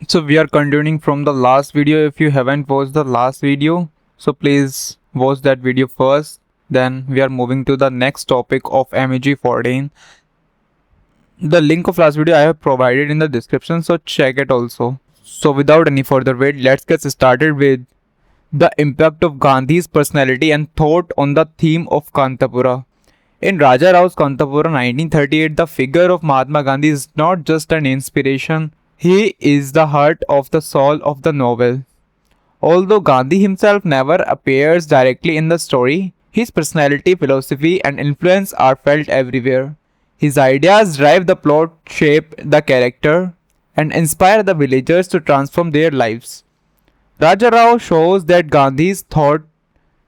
So we are continuing from the last video. If you haven't watched the last video, so please watch that video first. Then we are moving to the next topic of MEG-14. The link of last video I have provided in the description, so check it also. So without any further wait, let's get started with the impact of Gandhi's personality and thought on the theme of Kanthapura. In Raja Rao's Kanthapura 1938, the figure of Mahatma Gandhi is not just an inspiration, he is the heart of the soul of the novel. Although Gandhi himself never appears directly in the story, his personality, philosophy, and influence are felt everywhere. His ideas drive the plot, shape the character, and inspire the villagers to transform their lives. Raja Rao shows that Gandhi's thought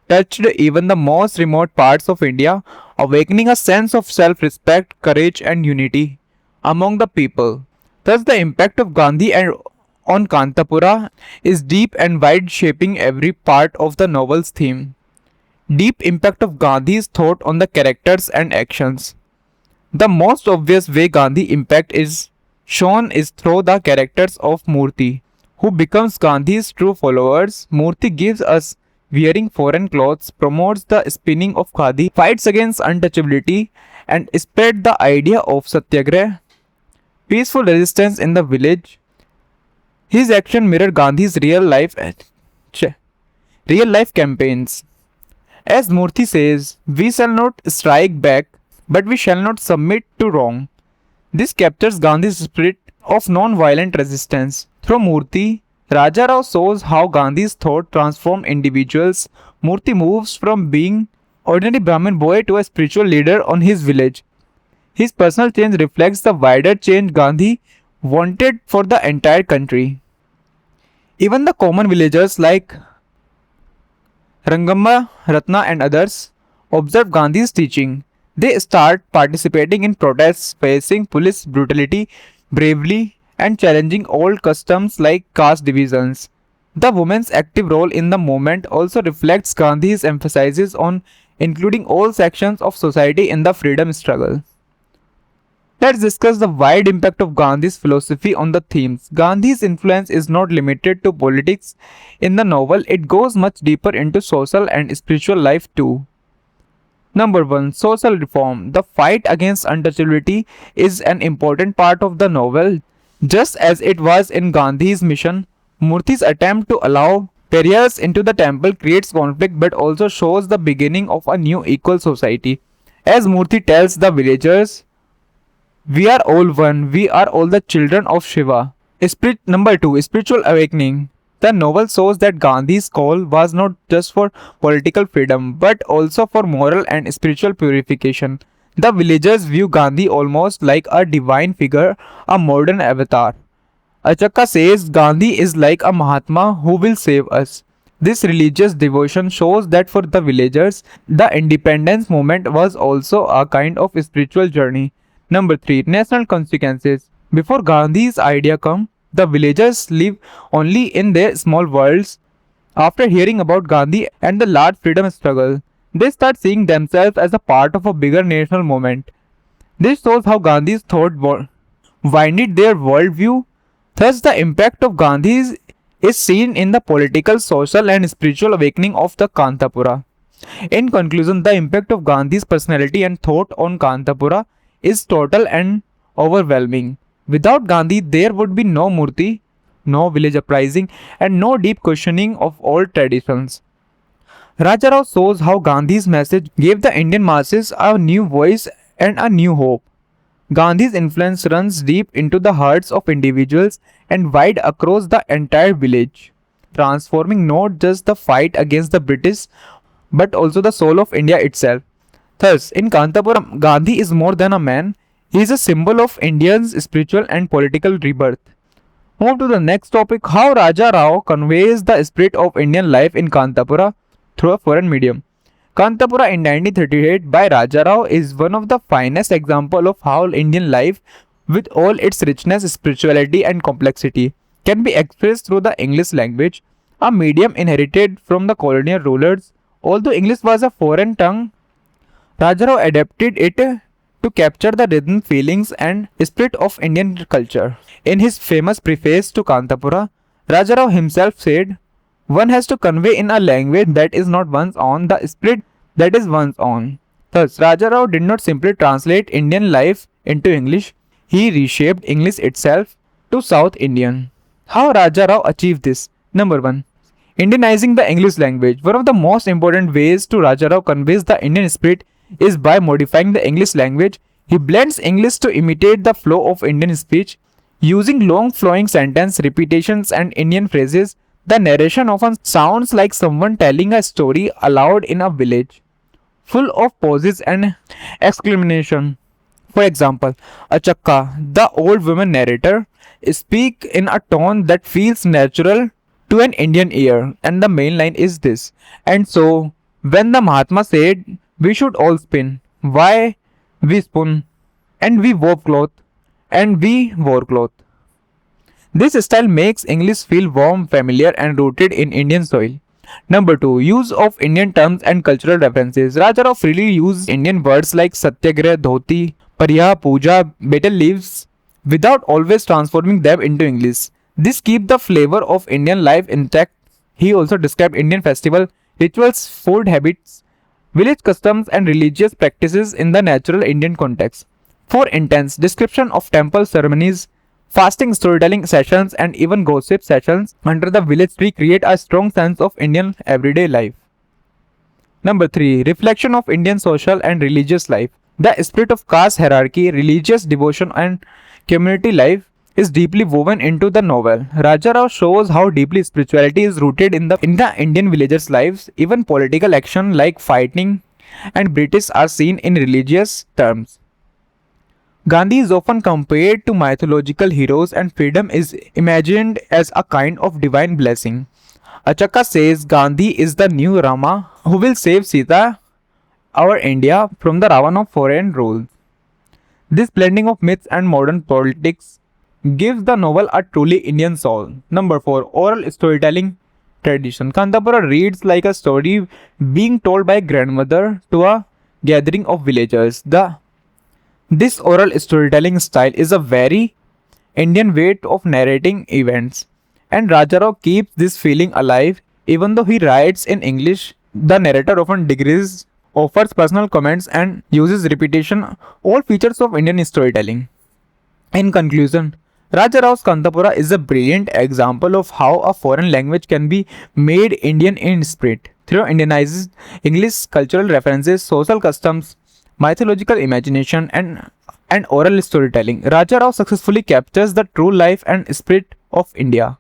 touched even the most remote parts of India, awakening a sense of self respect, courage, and unity among the people. Thus, the impact of Gandhi and on Kanthapura is deep and wide, shaping every part of the novel's theme. Deep impact of Gandhi's thought on the characters and actions. The most obvious way Gandhi impact is shown is through the characters of Murthy, who becomes Gandhi's true followers. Murthy gives us wearing foreign clothes, promotes the spinning of khadi, fights against untouchability, and spread the idea of satyagrah, peaceful resistance in the village. His action mirror Gandhi's real life campaigns. As Murthy says, we shall not strike back, but we shall not submit to wrong. This captures Gandhi's spirit of non-violent resistance. Through Murthy, Raja Rao shows how Gandhi's thought transformed individuals. Murthy moves from being ordinary Brahmin boy to a spiritual leader on his village. His personal change reflects the wider change Gandhi wanted for the entire country. Even the common villagers like Rangamma, Ratna and others observe Gandhi's teaching. They start participating in protests, facing police brutality bravely, and challenging old customs like caste divisions. The women's active role in the movement also reflects Gandhi's emphasis on including all sections of society in the freedom struggle. Let's discuss the wide impact of Gandhi's philosophy on the themes. Gandhi's influence is not limited to politics. In the novel, it goes much deeper into social and spiritual life too. Number 1. Social reform. The fight against untouchability is an important part of the novel. Just as it was in Gandhi's mission, Murthy's attempt to allow pariahs into the temple creates conflict but also shows the beginning of a new equal society. As Murthy tells the villagers, we are all one, we are all the children of Shiva. Number 2. Spiritual awakening. The novel shows that Gandhi's call was not just for political freedom but also for moral and spiritual purification. The villagers view Gandhi almost like a divine figure, a modern avatar. Achakka says Gandhi is like a Mahatma who will save us. This religious devotion shows that for the villagers, the independence movement was also a kind of spiritual journey. Number 3. National consequences. Before Gandhi's idea come, the villagers live only in their small worlds. After hearing about Gandhi and the large freedom struggle, they start seeing themselves as a part of a bigger national movement. This shows how Gandhi's thought winded their worldview. Thus, the impact of Gandhi is seen in the political, social, and spiritual awakening of the Kanthapura. In conclusion, the impact of Gandhi's personality and thought on Kanthapura is total and overwhelming. Without Gandhi, there would be no Murthy, no village uprising, and no deep questioning of old traditions. Raja Rao shows how Gandhi's message gave the Indian masses a new voice and a new hope. Gandhi's influence runs deep into the hearts of individuals and wide across the entire village, transforming not just the fight against the British but also the soul of India itself. Thus, in Kanthapura, Gandhi is more than a man, he is a symbol of India's spiritual and political rebirth. Move to the next topic, how Raja Rao conveys the spirit of Indian life in Kanthapura through a foreign medium. Kanthapura in 1938 by Raja Rao is one of the finest examples of how Indian life, with all its richness, spirituality, and complexity, can be expressed through the English language, a medium inherited from the colonial rulers. Although English was a foreign tongue, Raja Rao adapted it to capture the rhythm, feelings, and spirit of Indian culture. In his famous preface to Kanthapura, Raja Rao himself said, "One has to convey in a language that is not one's own the spirit that is one's own." Thus, Raja Rao did not simply translate Indian life into English, he reshaped English itself to South Indian. How Raja Rao achieved this? Number 1. Indianizing the English language. One of the most important ways to Raja Rao conveys the Indian spirit is by modifying the English language. He blends English to imitate the flow of Indian speech. Using long flowing sentence repetitions and Indian phrases, the narration often sounds like someone telling a story aloud in a village, full of pauses and exclamation. For example, Achakka, the old woman narrator, speak in a tone that feels natural to an Indian ear, and the main line is this. And so, when the Mahatma said, "We should all spin," why we spun, and we wove cloth, and we wore cloth. This style makes English feel warm, familiar, and rooted in Indian soil. Number 2. Use of Indian terms and cultural references. Raja Rao freely used Indian words like satyagrah, dhoti, pariya, puja, betel leaves without always transforming them into English. This keeps the flavor of Indian life intact. He also described Indian festival, rituals, food habits, village customs, and religious practices in the natural Indian context. For intense description of temple ceremonies, fasting, storytelling sessions, and even gossip sessions under the village tree create a strong sense of Indian everyday life. Number 3. Reflection of Indian social and religious life. The spirit of caste hierarchy, religious devotion, and community life is deeply woven into the novel. Raja Rao shows how deeply spirituality is rooted in the Indian villagers' lives. Even political action like fighting and British are seen in religious terms. Gandhi is often compared to mythological heroes, and freedom is imagined as a kind of divine blessing. Achaka says Gandhi is the new Rama who will save Sita, our India, from the Ravan of foreign rule. This blending of myths and modern politics gives the novel a truly Indian soul. Number 4. Oral storytelling tradition. Kanthapura reads like a story being told by grandmother to a gathering of villagers. This oral storytelling style is a very Indian way of narrating events, and Raja Rao keeps this feeling alive. Even though he writes in English, the narrator often disagrees, offers personal comments, and uses repetition, all features of Indian storytelling. In conclusion, Raja Rao's Kanthapura is a brilliant example of how a foreign language can be made Indian in spirit through Indianized English, cultural references, social customs, mythological imagination, and oral storytelling. Raja Rao successfully captures the true life and spirit of India.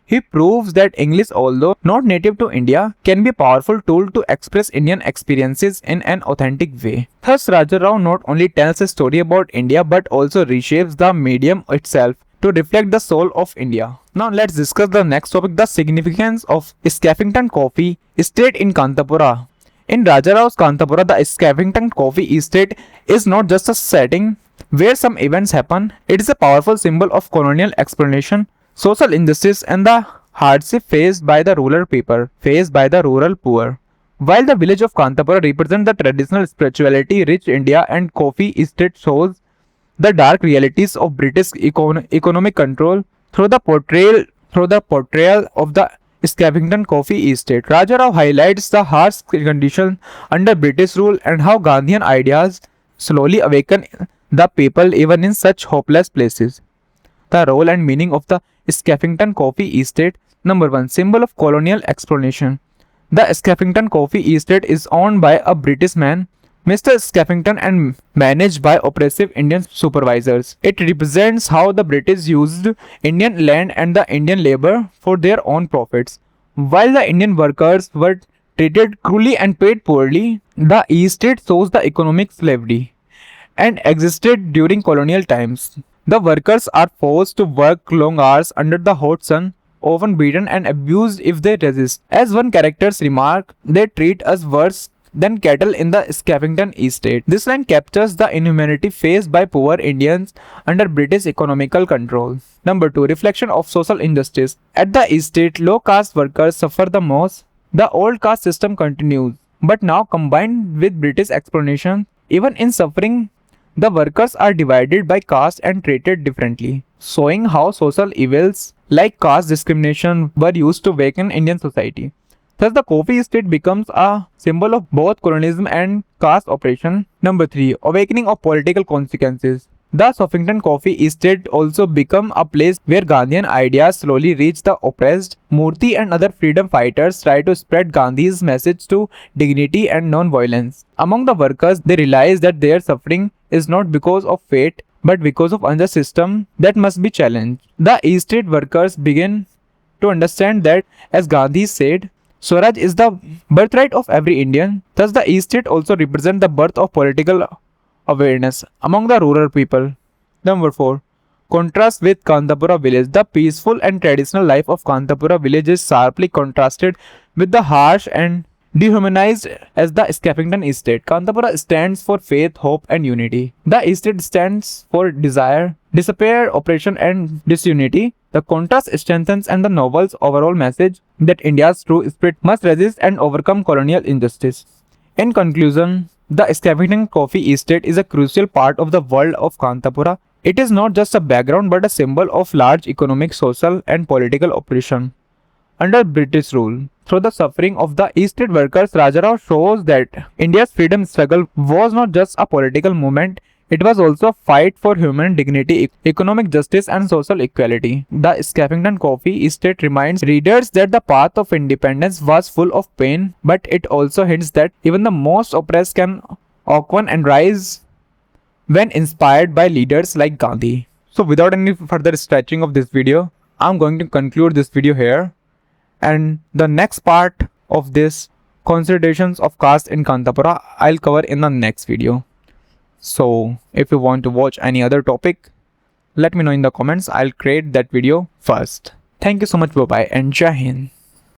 He proves that English, although not native to India, can be a powerful tool to express Indian experiences in an authentic way. Thus, Raja Rao not only tells a story about India but also reshapes the medium itself to reflect the soul of India. Now let's discuss the next topic, the significance of Skeffington Coffee Estate in Kanthapura. In Raja Rao's Kanthapura, the Skeffington Coffee Estate is not just a setting where some events happen, it is a powerful symbol of colonial exploitation, social injustice, and the hardship faced by the rural poor. While the village of Kanthapura represents the traditional spirituality, rich India, and Coffee Estate shows the dark realities of British economic control through the portrayal of the Skeffington Coffee Estate. Raja Rao highlights the harsh conditions under British rule and how Gandhian ideas slowly awaken the people even in such hopeless places. The role and meaning of the Skeffington Coffee Estate. Number 1. Symbol of colonial exploitation. The Skeffington Coffee Estate is owned by a British man, Mr. Skeffington, and managed by oppressive Indian supervisors. It represents how the British used Indian land and the Indian labor for their own profits. While the Indian workers were treated cruelly and paid poorly, the estate shows the economic slavery and existed during colonial times. The workers are forced to work long hours under the hot sun, often beaten and abused if they resist. As one character's remark, "They treat us worse than cattle in the Skeffington Estate." This line captures the inhumanity faced by poor Indians under British economical control. Number 2. Reflection of social injustice. At the estate, low caste workers suffer the most. The old caste system continues, but now combined with British exploitation, even in suffering, The workers are divided by caste and treated differently, showing how social evils like caste discrimination were used to weaken Indian society. Thus, the coffee estate becomes a symbol of both colonialism and caste oppression. Number 3. Awakening of political consequences. The Skeffington Coffee Estate also became a place where Gandhian ideas slowly reached the oppressed. Murthy and other freedom fighters tried to spread Gandhi's message to dignity and non-violence. Among the workers, they realized that their suffering is not because of fate, but because of unjust system that must be challenged. The estate workers began to understand that, as Gandhi said, Swaraj is the birthright of every Indian. Thus, the estate also represents the birth of political awareness among the rural people. Number 4. Contrast with Kanthapura village. The peaceful and traditional life of Kanthapura village is sharply contrasted with the harsh and dehumanized as the Skeffington estate. Kanthapura stands for faith, hope, and unity. The estate stands for desire, despair, oppression, and disunity. The contrast strengthens and the novel's overall message that India's true spirit must resist and overcome colonial injustice. In conclusion, the Skeffington Coffee Estate is a crucial part of the world of Kanthapura. It is not just a background but a symbol of large economic, social, and political oppression under British rule. Through the suffering of the estate workers, Raja Rao shows that India's freedom struggle was not just a political movement, it was also a fight for human dignity, economic justice, and social equality. The Skeffington Coffee Estate reminds readers that the path of independence was full of pain, but it also hints that even the most oppressed can awaken and rise when inspired by leaders like Gandhi. So without any further stretching of this video, I'm going to conclude this video here. And the next part of this considerations of caste in Kanthapura, I'll cover in the next video. So if you want to watch any other topic, let me know in the comments. I'll create that video first. Thank you so much. Bye bye and Jai Hind.